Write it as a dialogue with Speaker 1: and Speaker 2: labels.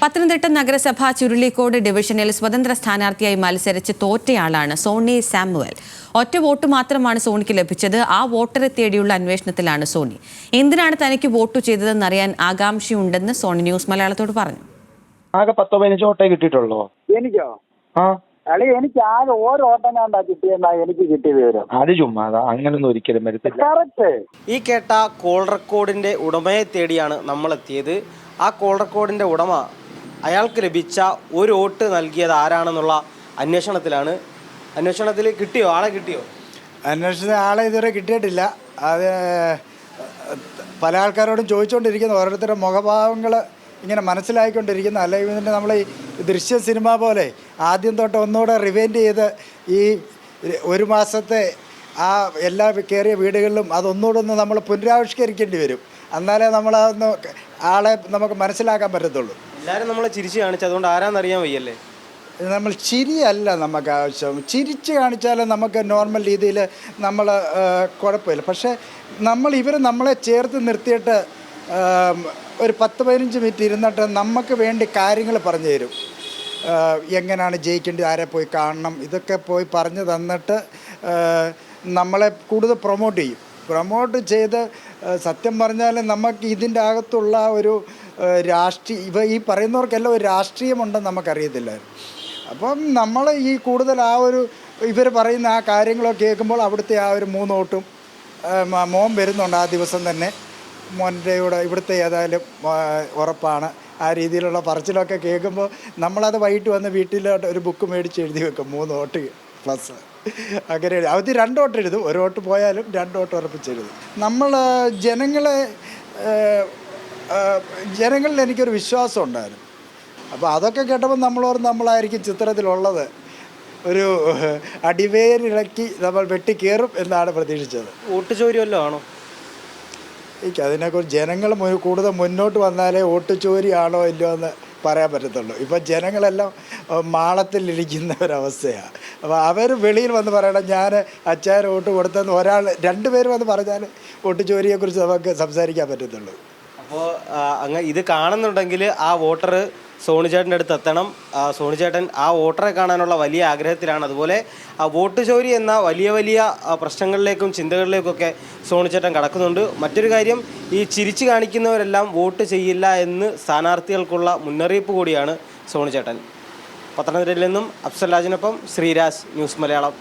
Speaker 1: പത്തനംതിട്ട നഗരസഭ ചുരുളിക്കോട് ഡിവിഷനിൽ സ്വതന്ത്ര സ്ഥാനാർത്ഥിയായി മത്സരിച്ച് തോറ്റയാളാണ് സോണി സാമുവൽ. ഒറ്റ വോട്ട് മാത്രമാണ് സോണിക്ക് ലഭിച്ചത്. ആ വോട്ടറെ തേടിയുള്ള അന്വേഷണത്തിലാണ് സോണി. എന്തിനാണ് തനിക്ക് വോട്ട് ചെയ്തതെന്നറിയാൻ ആകാംക്ഷയുണ്ടെന്ന് സോണി ന്യൂസ് മലയാളത്തോട് പറഞ്ഞു.
Speaker 2: ആകെ 10-15 വോട്ടേ കിട്ടിയിട്ടുള്ളൂ.
Speaker 3: എനിക്കോ? എനിക്ക് ആകെ ഓരോ ഓട്ടങ്ങാണ്ടാ കിട്ടിയെന്നാ എനിക്ക് കിട്ടിയ വിവരം.
Speaker 2: അത് ചുമ്മാതാ, അങ്ങനൊന്നും ഒരിക്കലും വരത്തില്ല.
Speaker 3: കറക്റ്റ്.
Speaker 4: ഈ കേട്ട കോൾ റെക്കോർഡിന്റെ ഉടമയെ തേടിയാണ് നമ്മൾ എത്തിയത്. ആ കോൾ റെക്കോർഡിന്റെ ഉടമ അയാൾക്ക് ലഭിച്ച ഒരു വോട്ട് നൽകിയത് ആരാണെന്നുള്ള അന്വേഷണത്തിൽ കിട്ടിയോ? ആളെ കിട്ടിയോ?
Speaker 5: അന്വേഷണത്തിൽ ആളെ ഇതുവരെ കിട്ടിയിട്ടില്ല. അത് പല ആൾക്കാരോടും ചോദിച്ചുകൊണ്ടിരിക്കുന്നു. ഓരോരുത്തരുടെ മുഖഭാവങ്ങൾ ഇങ്ങനെ മനസ്സിലായിക്കൊണ്ടിരിക്കുന്നു. അല്ലെങ്കിൽ ഇതിൻ്റെ നമ്മൾ ഈ ദൃശ്യ സിനിമ പോലെ ആദ്യം തൊട്ട് ഒന്നുകൂടെ റിവൈൻഡ് ചെയ്ത് ഈ ഒരു മാസത്തെ ആ എല്ലാ കയറിയ വീടുകളിലും അതൊന്നുകൂടെ ഒന്ന് നമ്മൾ പുനരാവിഷ്കരിക്കേണ്ടി വരും. എന്നാലേ നമ്മളതൊന്ന് ആളെ നമുക്ക് മനസ്സിലാക്കാൻ പറ്റത്തുള്ളൂ.
Speaker 4: എല്ലാവരും നമ്മളെ ചിരിച്ച് കാണിച്ചു, അതുകൊണ്ട് ആരാന്നറിയാൻ വയ്യല്ലേ?
Speaker 5: നമ്മൾ ചിരിയല്ല നമുക്ക് ആവശ്യം. ചിരിച്ച് കാണിച്ചാൽ നമുക്ക് നോർമൽ രീതിയിൽ നമ്മൾ കുഴപ്പമില്ല. പക്ഷേ ഇവർ നമ്മളെ ചേർത്ത് നിർത്തിയിട്ട് ഒരു 10-15 മിനിറ്റ് ഇരുന്നിട്ട് നമുക്ക് വേണ്ടി കാര്യങ്ങൾ പറഞ്ഞു തരും. എങ്ങനെയാണ് ജയിക്കേണ്ടത്, ആരെ പോയി കാണണം, ഇതൊക്കെ പോയി പറഞ്ഞു തന്നിട്ട് നമ്മളെ കൂടുതൽ പ്രൊമോട്ട് ചെയ്ത് സത്യം പറഞ്ഞാൽ നമുക്ക് ഇതിൻ്റെ അകത്തുള്ള ഒരു ഈ പറയുന്നവർക്കെല്ലാം ഒരു രാഷ്ട്രീയമുണ്ടെന്ന് നമുക്കറിയത്തില്ലായിരുന്നു. അപ്പം നമ്മൾ ഈ കൂടുതൽ ഇവർ പറയുന്ന ആ കാര്യങ്ങളൊക്കെ കേൾക്കുമ്പോൾ അവിടുത്തെ ആ ഒരു 3 വോട്ടും മോൻ വരുന്നുണ്ട് ആ ദിവസം തന്നെ. മോൻ്റെ കൂടെ ഇവിടുത്തെ ഏതായാലും ഉറപ്പാണ്. ആ രീതിയിലുള്ള പറച്ചിലൊക്കെ കേൾക്കുമ്പോൾ നമ്മളത് വൈകിട്ട് വന്ന് വീട്ടിലോട്ട് ഒരു ബുക്ക് മേടിച്ച് എഴുതി വെക്കും 3 വോട്ട് പ്ലസ്. അങ്ങനെ അത് 2 വോട്ട് എഴുതും. 1 വോട്ട് പോയാലും 2 വോട്ട് ഉറപ്പിച്ചെഴുതും. നമ്മൾ ജനങ്ങളിൽ എനിക്കൊരു വിശ്വാസം ഉണ്ടായിരുന്നു. അപ്പോൾ അതൊക്കെ കേട്ടപ്പോൾ നമ്മളായിരിക്കും ചിത്രത്തിലുള്ളത്. ഒരു അടിവേരിളക്കി നമ്മൾ വെട്ടിക്കയറും എന്നാണ് പ്രതീക്ഷിച്ചത്.
Speaker 4: വോട്ട് ചോരി വല്ലതും ആണോ?
Speaker 5: എനിക്ക് അതിനെക്കുറിച്ച് ജനങ്ങൾ കൂടുതൽ മുന്നോട്ട് വന്നാലേ വോട്ട് ചോരിയാണോ ഇല്ലയോ എന്ന് പറയാൻ പറ്റത്തുള്ളൂ. ഇപ്പം ജനങ്ങളെല്ലാം മാളത്തിലിരിക്കുന്ന ഒരവസ്ഥയാണ്. അപ്പോൾ അവർ വെളിയിൽ വന്ന് പറയണം ഞാൻ അച്ചാർ വോട്ട് കൊടുത്തെന്ന് 2 പേര് വന്ന് പറഞ്ഞാൽ വോട്ട് ചോരിയെക്കുറിച്ച് നമുക്ക് സംസാരിക്കാൻ പറ്റത്തുള്ളൂ.
Speaker 4: അപ്പോൾ ഇത് കാണുന്നുണ്ടെങ്കിൽ ആ വോട്ടർ സോണിച്ചേട്ടൻ്റെ അടുത്ത് എത്തണം. സോണിച്ചേട്ടൻ ആ വോട്ടറെ കാണാനുള്ള വലിയ ആഗ്രഹത്തിലാണ്. അതുപോലെ ആ വോട്ട് ചോരി എന്ന വലിയ പ്രശ്നങ്ങളിലേക്കും ചിന്തകളിലേക്കൊക്കെ സോണിച്ചേട്ടൻ കടക്കുന്നുണ്ട്. മറ്റൊരു കാര്യം, ഈ ചിരിച്ചു കാണിക്കുന്നവരെല്ലാം വോട്ട് ചെയ്യില്ല എന്ന് സ്ഥാനാർത്ഥികൾക്കുള്ള മുന്നറിയിപ്പ് കൂടിയാണ് സോണിച്ചേട്ടൻ. പത്തനംതിട്ടയിൽ നിന്നും അഫ്സൽ രാജിനൊപ്പം ശ്രീരാജ്, ന്യൂസ് മലയാളം.